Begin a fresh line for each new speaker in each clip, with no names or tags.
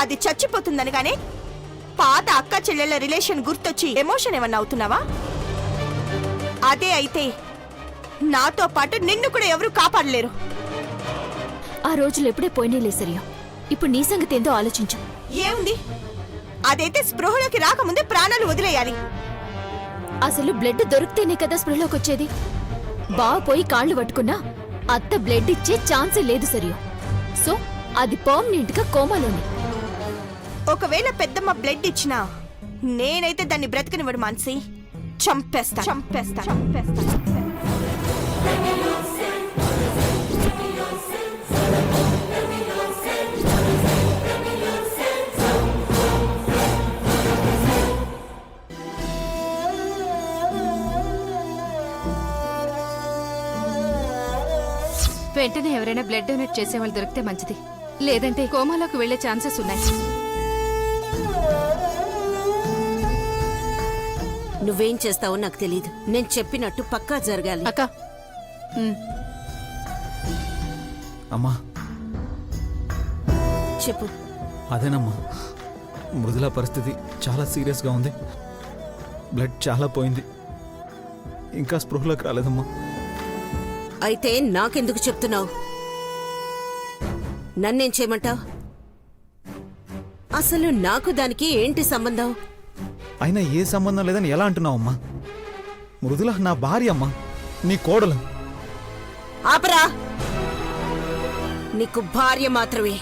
అది చచ్చిపోతుందనగానే పాత అక్క చెల్లెళ్ళ రిలేషన్ గుర్తొచ్చి ఎమోషన్ ఏమన్నా అవుతున్నావా? అదే అయితే నాతో పాటు నిన్ను కూడా ఎవరు కాపాడలేరు.
ఆ రోజులు ఎప్పుడే పోయినేలే సరియా. ఇప్పుడు నీ సంగతి ఏందో ఆలోచించు.
ఏముంది, అదైతే స్పృహలోకి రాకముందే ప్రాణాలు వదిలేయాలి.
అసలు బ్లడ్ దొరికితేనే కదా స్పృహలోకి వచ్చేది. బావ పోయి కాళ్ళు పట్టుకున్నా అత్త బ్లడ్ ఇచ్చే ఛాన్సే లేదు సరియా. సో అది పర్మనెంట్ గా కోమాలోని.
ఒకవేళ పెద్దమ్మ బ్లడ్ ఇచ్చినా నేనైతే దాన్ని బ్రతకనివ్వడు మాన్సి. చంపేస్తా చంపేస్తా చంపేస్తా.
వెంటనే ఎవరైనా బ్లడ్ డొనేట్ చేసే వాళ్ళు దొరికితే మంచిది. లేదంటే కోమాలోకి వెళ్లే ఛాన్సెస్ ఉన్నాయి.
నువ్వేం చేస్తావో నాకు తెలీదు. నేను చెప్పినట్టు పక్కా జరగాలి.
అక్క
అమ్మా
చెప్పు.
అదేనమ్మా, మృదుల పరిస్థితి చాలా సీరియస్గా ఉంది. బ్లడ్ చాలా పోయింది, ఇంకా స్పృహలోకి రాలేదమ్మా.
అయితే నాకెందుకు చెప్తున్నావు? నన్నేం చేయమంటావు? అసలు నాకు దానికి ఏంటి సంబంధం?
అయినా ఏ సంబంధం లేదని ఎలా అంటున్నావమ్మా? మృదుల నా భార్య అమ్మా, నీ కోడలు.
ఆపరా! నీకు భార్య మాత్రమే,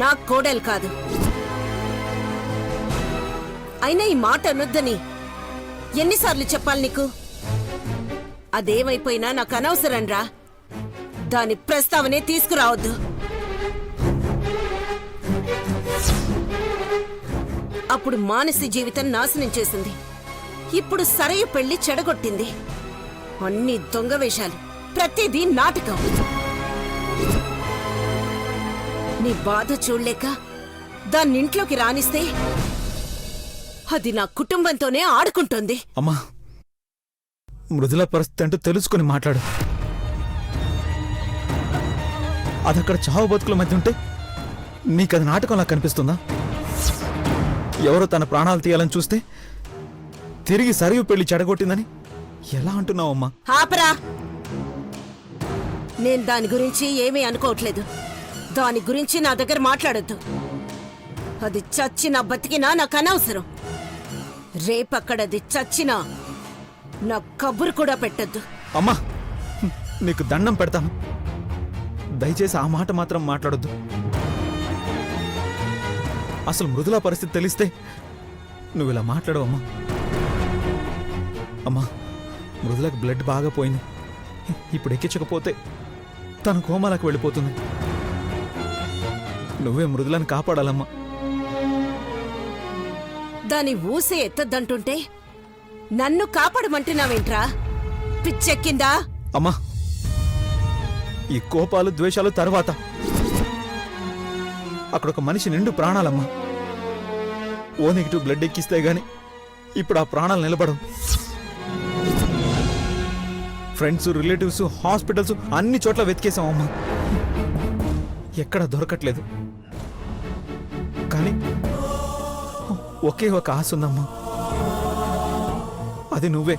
నా కోడలు కాదు. అయినా ఈ మాట అనొద్దని ఎన్నిసార్లు చెప్పాలి నీకు? అదేమైపోయినా నాకు అనవసరం రా. దాని ప్రస్తావనే తీసుకురావద్దు. అప్పుడు మానసి జీవితం నాశనం చేసింది, ఇప్పుడు సరయ్య పెళ్లి చెడగొట్టింది. అన్ని దొంగ వేషాలు, ప్రతిదీ నాటకం. నీ బాధ చూడలేక దాన్నింట్లోకి రానిస్తే అది నా కుటుంబంతోనే ఆడుకుంటోంది.
అమ్మా, మృదుల పరిస్థితి అంటూ తెలుసుకుని మాట్లాడు. అదక్కడ చావు బతుకుల మధ్య ఉంటే నీకది నాటకంలా కనిపిస్తుందా? ఎవరో తన ప్రాణాలు తీయాలని చూస్తే తిరిగి సరియు పెళ్లి చెడగొట్టిందని ఎలా అంటున్నావమ్మా?
ఆపరా! నేను దాని గురించి ఏమీ అనుకోవట్లేదు. దాని గురించి నా దగ్గర మాట్లాడొద్దు. అది చచ్చినా బతికినా నాకు అనవసరం. రేపక్కడది చచ్చినా నా కబురు కూడా పెట్టొద్దు.
అమ్మా, నీకు దండం పెడతాను, దయచేసి ఆ మాట మాత్రం మాట్లాడొద్దు. అసలు మృదుల పరిస్థితి తెలిస్తే నువ్వు ఇలా మాట్లాడవమ్మా. అమ్మా, మృదులకు బ్లడ్ బాగా పోయింది. ఇప్పుడు ఎక్కించకపోతే తన కోమాలకు వెళ్ళిపోతుంది. నువ్వే మృదులను కాపాడాలమ్మా.
దాని ఊసే ఎత్తద్దంటుంటే నన్ను కాపాడమంటున్నావేంట్రా? పిచ్చెక్కిందా?
అమ్మా, ఈ కోపాలు ద్వేషాలు తర్వాత. అక్కడొక మనిషి నిండు ప్రాణాలమ్మా. ఓ నెగిటివ్ బ్లడ్ ఎక్కిస్తే గాని ఇప్పుడు ఆ ప్రాణాలు నిలబడవు. ఫ్రెండ్స్, రిలేటివ్స్, హాస్పిటల్స్ అన్ని చోట్ల వెతికేశామమ్మా, ఎక్కడ దొరకట్లేదు. కానీ ఒకే ఒక ఆశ ఉందమ్మా, అది నువ్వే.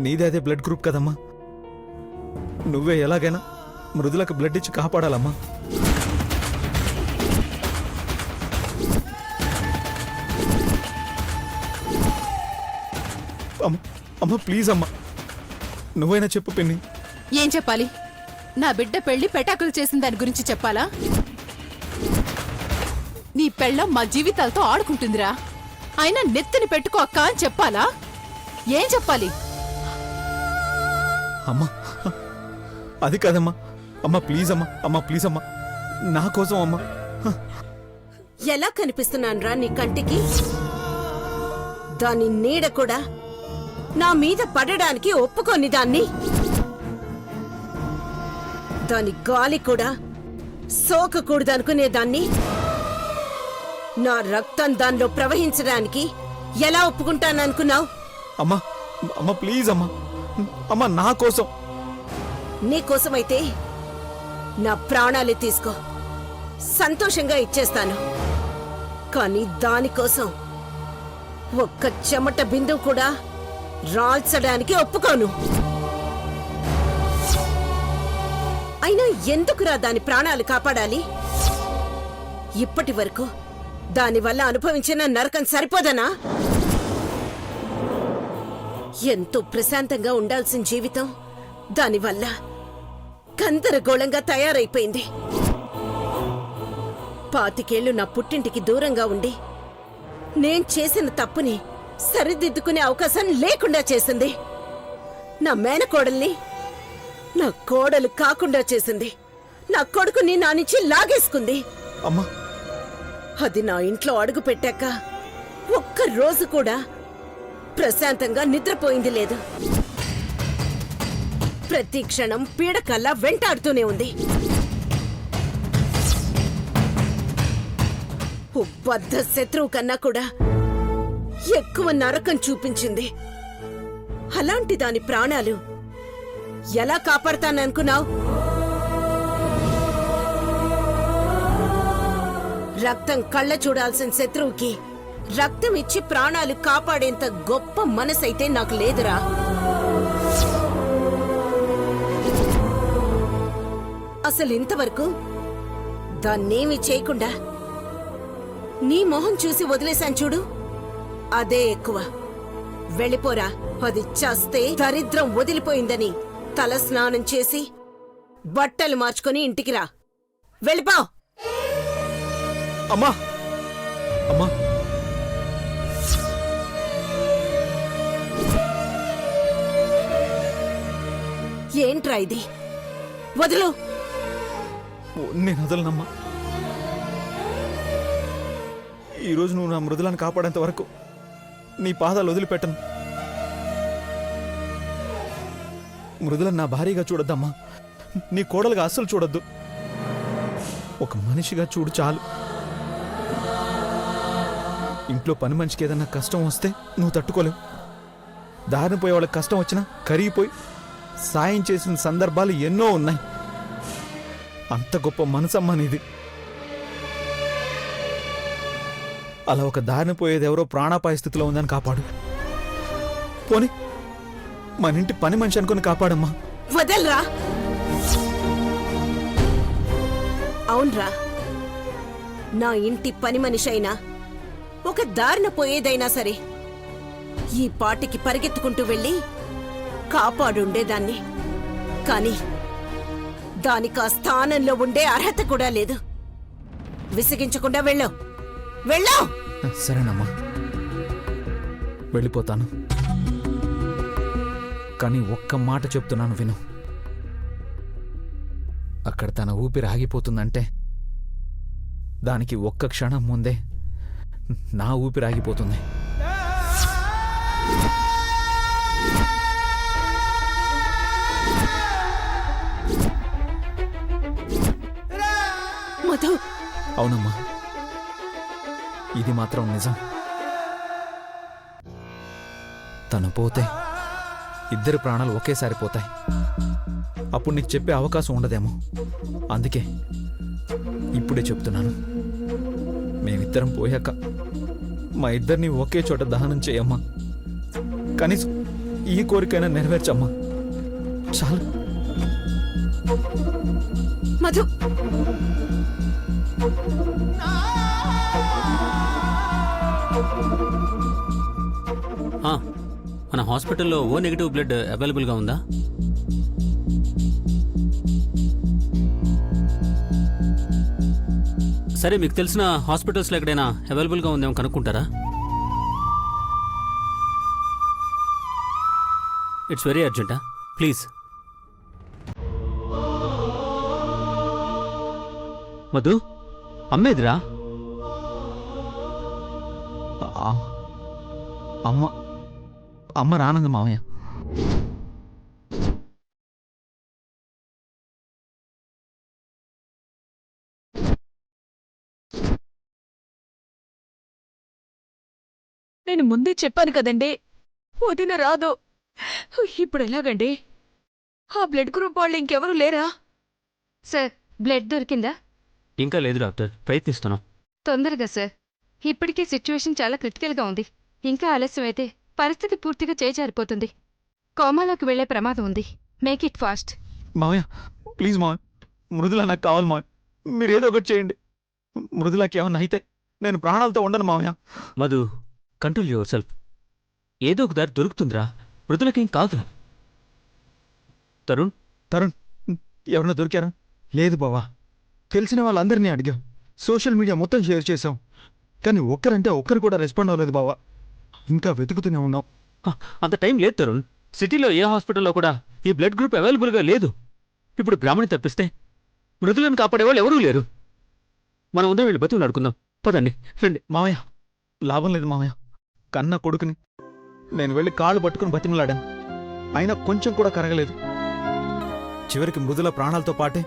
నీదే అదే బ్లడ్ గ్రూప్ కదమ్మా. నువ్వే ఎలాగైనా మృదులకు బ్లడ్ ఇచ్చి కాపాడాలమ్మా. అమ్మా ప్లీజ్ అమ్మా, నువ్వైనా చెప్పు పిన్ని.
ఏం చెప్పాలి? నా బిడ్డ పెళ్లి పెటాకులు చేసిన దాని గురించి చెప్పాలా? నీ పెళ్ళం మా జీవితాలతో ఆడుకుంటుందిరా, అయినా నెత్తిని పెట్టుకో అక్క అని చెప్పాలా? ఏం చెప్పాలి?
అమ్మా అది కాదమ్మా. అమ్మా ప్లీజ్ అమ్మా, అమ్మా ప్లీజ్ అమ్మా, నా కోసం అమ్మా.
ఎలా కనిపిస్తున్నాన్రా నీ కంటికి? దాని నీడ కూడా నా మీద పడడానికి ఒప్పుకోని దాన్ని, దాని గాలి కూడా సోకకూడదనుకునేదాన్ని నా రక్తం దానిలో ప్రవహించడానికి ఎలా ఒప్పుకుంటాననుకున్నావు?
అమ్మా అమ్మా ప్లీజ్ అమ్మా, అమ్మా నా కోసం.
నీకోసమైతే నా ప్రాణాలే తీసుకో, సంతోషంగా ఇచ్చేస్తాను. కానీ దానికోసం ఒక్క చెమట బిందువు కూడా రాల్చడానికి ఒప్పుకోను. అయినా ఎందుకురా దాని ప్రాణాలు కాపాడాలి? ఇప్పటి వరకు దానివల్ల అనుభవించిన నరకం సరిపోదనా? ఎంతో ప్రశాంతంగా ఉండాల్సిన జీవితం దానివల్ల గందరగోళంగా తయారైపోయింది. 25 ఏళ్లు నా పుట్టింటికి దూరంగా ఉండి నేను చేసిన తప్పుని సరిదిద్దుకునే అవకాశం లేకుండా చేసింది. నా మేనకోడల్ని నా కోడలు కాకుండా చేసింది. నా కొడుకుని నా నుంచి లాగేసుకుంది.
అమ్మా,
అది నా ఇంట్లో అడుగు పెట్టాక ఒక్క రోజు కూడా ప్రశాంతంగా నిద్రపోయింది లేదు. ప్రతి క్షణం పీడకల్లా వెంటాడుతూనే ఉంది. ఓ బద్ధ శత్రువు కన్నా కూడా ఎక్కువ నరకం చూపించింది. అలాంటి దాని ప్రాణాలు ఎలా కాపాడతాననుకున్నావు? రక్తం కళ్ళ చూడాల్సిన శత్రువుకి రక్తం ఇచ్చి ప్రాణాలు కాపాడేంత గొప్ప మనసైతే నాకు లేదురా. అసలు ఇంతవరకు దాన్నేమీ చేయకుండా నీ మొహం చూసి వదిలేశాను చూడు, అదే ఎక్కువ. వెళ్ళిపోరా. అది చస్తే దరిద్రం వదిలిపోయిందని తల స్నానం చేసి బట్టలు మార్చుకొని ఇంటికి రా. వెళ్ళిపో.
అమ్మా, అమ్మా,
ఏంట్రా ఇది? వదులు.
నేను వదలనమ్మా. ఈరోజు నువ్వు నా మృదులను కాపాడేంత వరకు నీ పాదాలు వదిలిపెట్టను. మృదులను నా భార్యగా చూడొద్దమ్మా. నీ కోడలుగా అస్సలు చూడొద్దు. ఒక మనిషిగా చూడు చాలు. ఇంట్లో పని మనిషికి ఏదన్నా కష్టం వస్తే నువ్వు తట్టుకోలేవు. దారిని పోయే వాళ్ళకి కష్టం వచ్చినా కరిగిపోయి సాయం చేసిన సందర్భాలు ఎన్నో ఉన్నాయి. అంత గొప్ప మనసమ్మా నీది. అలా ఒక దారిని పోయేది ఎవరో ప్రాణాపాయ స్థితిలో ఉందని కాపాడు. పోనీ మన ఇంటి పని మనిషి అనుకుని కాపాడమ్మా.
వదలరా. అవునరా, నా ఇంటి పని మనిషి అయినా ఒక దారిన పోయేదైనా సరే ఈ పాటికి పరిగెత్తుకుంటూ వెళ్ళి కాపాడుండేదాన్ని. కాని దానికి ఆ స్థానంలో ఉండే అర్హత కూడా లేదు. విసిగించకుండా వెళ్ళావు. వెళ్ళావు.
సరేనమ్మా, వెళ్ళిపోతాను. కానీ ఒక్క మాట చెప్తున్నాను విను. అక్కడ తన ఊపిరి ఆగిపోతుందంటే దానికి ఒక్క క్షణం ముందే నా ఊపిరి ఆగిపోతుంది.
మధు.
అవునమ్మా, ఇది మాత్రం నిజం. తను పోతే ఇద్దరి ప్రాణాలు ఒకేసారి పోతాయి. అప్పుడు నీకు చెప్పే అవకాశం ఉండదేమో. అందుకే ఇప్పుడే చెప్తున్నాను. మేమిద్దరం పోయాక మా ఇద్దరిని ఒకే చోట దహనం చేయమ్మా. కనీసం ఈ కోరికైనా నెరవేర్చమ్మా. చాలు.
మధు.
మన హాస్పిటల్లో ఓ నెగిటివ్ బ్లడ్ అవైలబుల్గా ఉందా? సరే, మీకు తెలిసిన హాస్పిటల్స్లో ఎక్కడైనా అవైలబుల్గా ఉందేమో కనుక్కుంటారా? ఇట్స్ వెరీ అర్జెంటా, ప్లీజ్. మధు, అమ్మేదిరా?
అమ్మ రానంది మామయ్య.
నేను ముందే చెప్పాను కదండి, వదిన రాదు. ఇప్పుడు ఎలాగండి? ఆ బ్లడ్ గ్రూప్ వాళ్ళు ఇంకెవరు లేరా?
సార్, బ్లడ్ దొరికిందా?
ఇంకా లేదు డాక్టర్, ప్రయత్నిస్తున్నాం.
తొందరగా సార్. ఇప్పటికే సిచ్యువేషన్ చాలా క్రిటికల్గా ఉంది. ఇంకా ఆలస్యమైతే పరిస్థితి పూర్తిగా చేజారిపోతుంది. కోమాలోకి వెళ్లే ప్రమాదం ఉంది. Make it fast.
మావయ్య ప్లీజ్ మావయ్య, మృదుల నాకు కావాలి మావయ్య, మీరు ఏదో ఒకటి చేయండి. మృదులకి ఏమన్నా అయితే నేను ప్రాణాలతో ఉండను మావయ్య.
Madhu, control your self. ఏదో ఒక దారి దొరుకుతుందిరా, మృదులకేం కాదు. తరుణ్,
తరుణ్, ఎవరన్నా దొరికారా? లేదు బావా, తెలిసిన వాళ్ళందరినీ అడిగాం, సోషల్ మీడియా మొత్తం షేర్ చేసాం, కానీ ఒక్కరంటే ఒక్కరు కూడా రెస్పాండ్ అవ్వలేదు బావా. ఇంకా వెతుకుతూనే ఉన్నాం.
అంత టైం లేదు తరుణ్. సిటీలో ఏ హాస్పిటల్లో కూడా ఈ బ్లడ్ గ్రూప్ అవైలబుల్గా లేదు. ఇప్పుడు బ్రాహ్మణి తప్పిస్తే మృదులను కాపాడేవాళ్ళు ఎవరూ లేరు. మనం ఉందా వీళ్ళు బతుకులు అడుకుందాం. పదండి, రండి.
మావయ్య లాభం లేదు మావయ్య, కన్న కొడుకుని నేను వెళ్ళి కాళ్ళు పట్టుకుని బతిమలాడాను, అయినా కొంచెం కూడా కరగలేదు. చివరికి మృదుల ప్రాణాలతో పాటే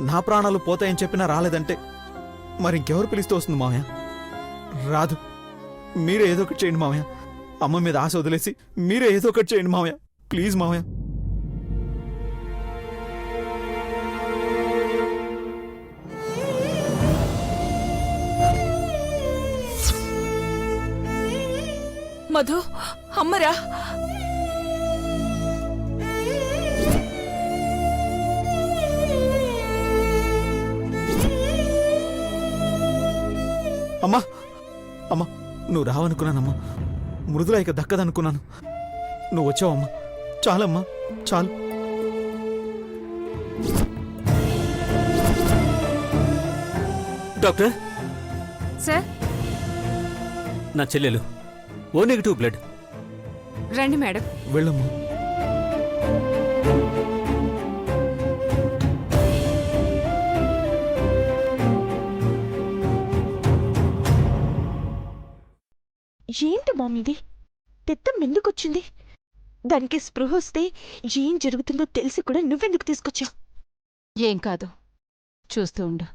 నా ప్రాణాలు పోతాయని చెప్పినా రాలేదంటే మరి ఇంకెవరు పిలిస్తే వస్తుంది మావయ్య? రాదు. మీరే ఏదో ఒకటి చేయండి మావయ్య. అమ్మ మీద ఆశ వదిలేసి మీరే ఏదో ఒకటి చేయండి మావయ్య, ప్లీజ్ మావయ్య.
మధు, అమ్మరా.
అమ్మా అమ్మా, నువ్వు రావనుకున్నానమ్మా, మృదుల ఇక దక్కదనుకున్నాను. నువ్వు వచ్చావమ్మా, చాలమ్మా, చాలు.
డాక్టర్,
సార్,
నా చెల్లెలు ఓ నెగిటివ్ బ్లడ్.
రండి మేడం.
వెళ్ళమ్మా.
ఏంటి మామ్ ఇది? పిత్తం ఎందుకొచ్చింది? దానికి స్పృహ వస్తే ఏం జరుగుతుందో తెలిసి కూడా నువ్వెందుకు తీసుకొచ్చావు?
ఏం కాదు, చూస్తూ ఉండు.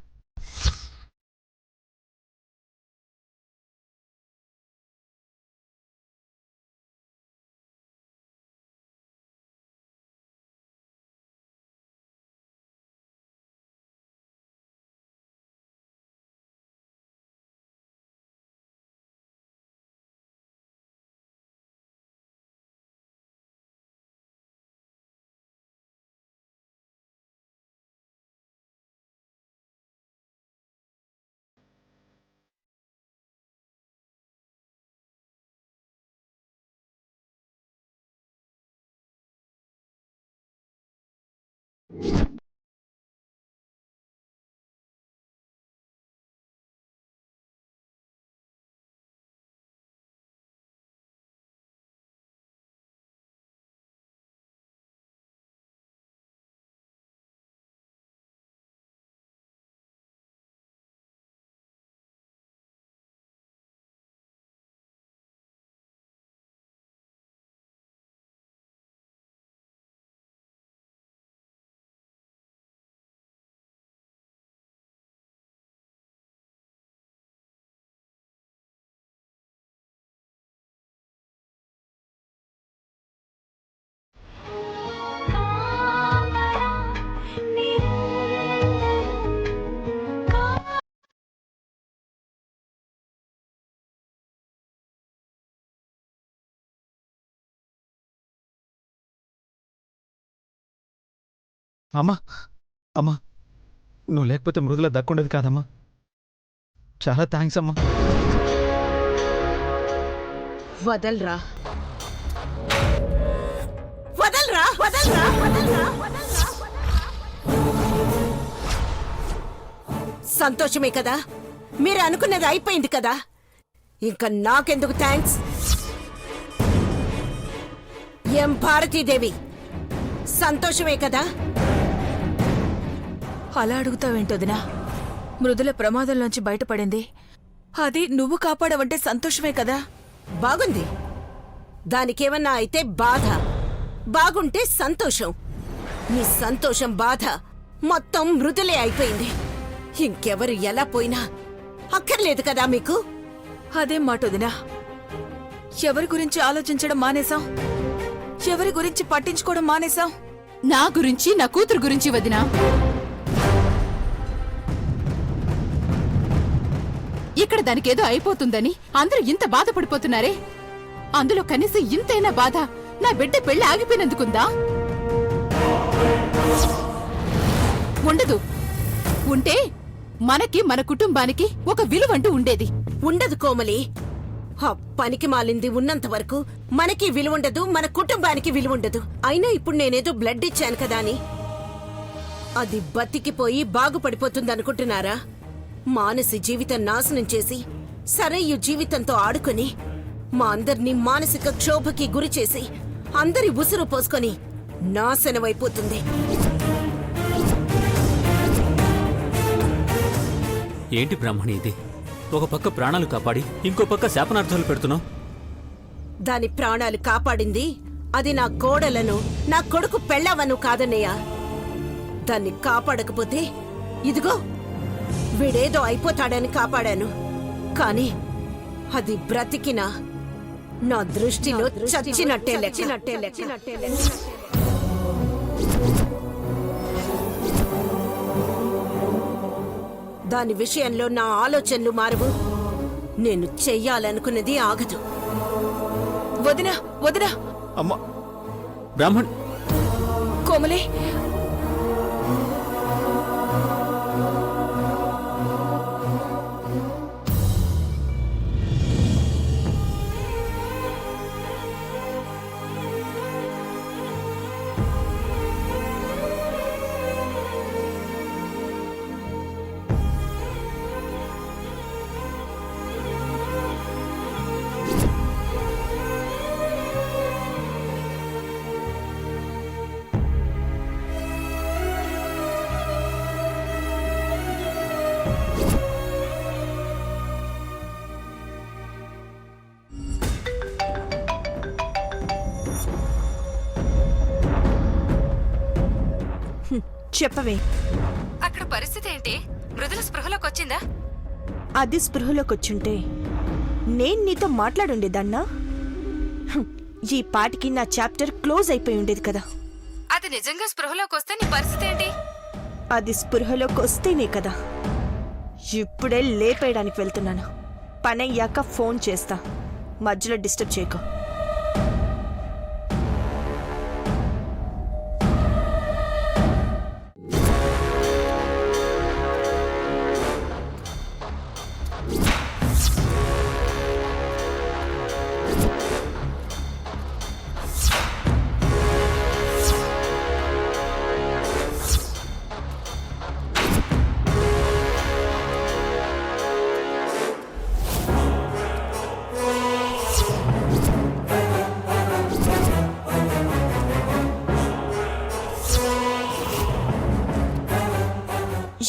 అమ్మా అమ్మా, నువ్వు లేకపోతే మృదుల దక్కుండేది కాదమ్మా. చాలా థ్యాంక్స్ అమ్మా.
వదల్రా, వదల్రా, వదల్రా, వదల్రా, వదల్రా. సంతోషమే కదా, మీరు అనుకున్నది అయిపోయింది కదా, ఇంకా నాకెందుకు థ్యాంక్స్? ఎం భారతీదేవి, సంతోషమే కదా?
అలా అడుగుతావేంటొదినా? మృదుల ప్రమాదంలోంచి బయటపడింది, అది నువ్వు కాపాడవంటే సంతోషమే కదా.
బాగుంది. దానికేమన్నా అయితే బాధ, బాగుంటే సంతోషం. నీ సంతోషం బాధ మొత్తం మృదులే అయిపోయింది. ఇంకెవరు ఎలా పోయినా అక్కర్లేదు కదా మీకు?
అదేం మాటొదినా, ఎవరి గురించి ఆలోచించడం మానేశాం, ఎవరి గురించి పట్టించుకోవడం మానేశాం.
నా గురించి, నా కూతురు గురించి వదినా. ఇక్కడ దానికేదో అయిపోతుందని అందరూ ఇంత బాధపడిపోతున్నారే, అందులో కనీసం ఇంతైనా బాధ నా బిడ్డ పెళ్లి ఆగిపోయినందుకుందా? ఉండదు. ఉంటే మనకి మన కుటుంబానికి ఒక విలువంటూ ఉండేది.
ఉండదు కోమలి. ఆ పనికి మాలింది ఉన్నంత వరకు మనకి విలువుండదు, మన కుటుంబానికి విలువుండదు. అయినా ఇప్పుడు నేనేదో బ్లడ్ ఇచ్చాను కదా అని అది బతికిపోయి బాగుపడిపోతుందనుకుంటున్నారా? మానసి జీవితం నాశనం చేసి సరయ్యు జీవితంతో ఆడుకొని మా అందర్నీ మానసిక క్షోభకి గురి చేసి అందరి ఉసురు పోసుకొని నాశనమైపోతుంది.
ఏంటి బ్రాహ్మణి ఇది? ఒక పక్క ప్రాణాలు కాపాడి ఇంకో పక్క శాపనార్థాలు పెడుతున్నావు.
దాని ప్రాణాలు కాపాడింది అది నా కోడలను, నా కొడుకు పెళ్ళావను కాదన్నయ్య. దాన్ని కాపాడకపోతే ఇదిగో వీడేదో అయిపోతాడని కాపాడాను. కాని అది బ్రతికినా నా దృష్టిలో చచ్చినట్టే లెక్క. దాని విషయంలో నా ఆలోచనలు మారవు. నేను చెయ్యాలనుకున్నది ఆగదు.
వదినా వదినా,
అమ్మా,
బ్రాహ్మణ్,
కోమలి,
చెప్పవే.
అక్కడ పరిస్థితి ఏంటి? మృదుల స్పృహలోకి వచ్చిందా?
అది స్పృహలోకొచ్చుంటే నేను నీతో మాట్లాడుండేదన్నా. ఈ పాటికి నా చాప్టర్ క్లోజ్ అయిపోయి ఉండేది కదా.
అది నిజంగా స్పృహలోకి వస్తే నీ పరిస్థితి ఏంటి?
అది స్పృహలోకి వస్తేనే కదా. ఇప్పుడే లేపేయడానికి వెళ్తున్నాను. పనయ్యాక ఫోన్ చేస్తా. మధ్యలో డిస్టర్బ్ చేయకు.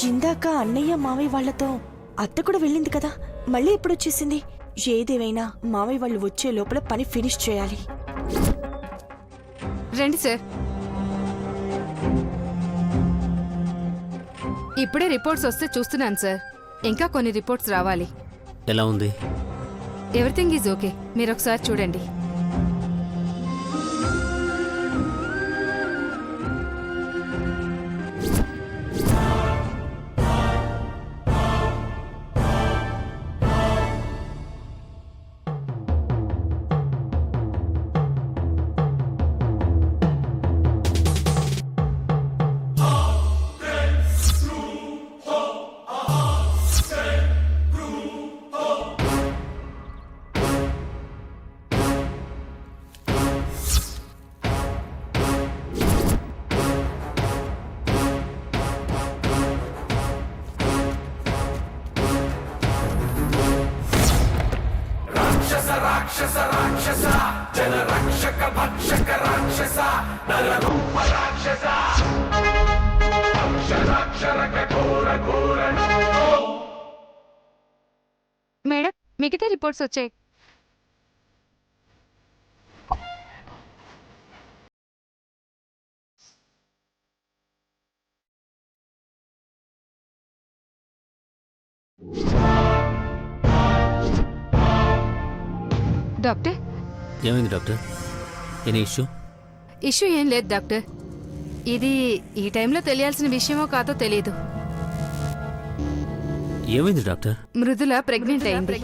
ఇందాక అన్నయ్య మావయ్య వాళ్లతో అత్త కూడా వెళ్ళింది కదా, మళ్ళీ ఎప్పుడు వచ్చేసింది? ఏదేమైనా మావయ్య వాళ్ళు వచ్చే లోపల పని ఫినిష్ చేయాలి.
రండి సార్. ఇప్పుడే రిపోర్ట్స్ వస్తే చూస్తున్నాను సార్. ఇంకా కొన్ని రిపోర్ట్స్ రావాలి.
ఎలా ఉంది?
Everything is okay. మీరు ఒకసారి చూడండి. మేడం, మిగతా రిపోర్ట్స్ వచ్చాయి. డాక్టర్,
ఏమైంది డాక్టర్? Any issue?
ఇష్యూ ఏం లేదు డాక్టర్. ఇది ఈ టైంలో తెలియాల్సిన విషయమో కాదో తెలియదు.
ఏమైంది డాక్టర్?
మృదుల ప్రెగ్నెంట్ అయింది.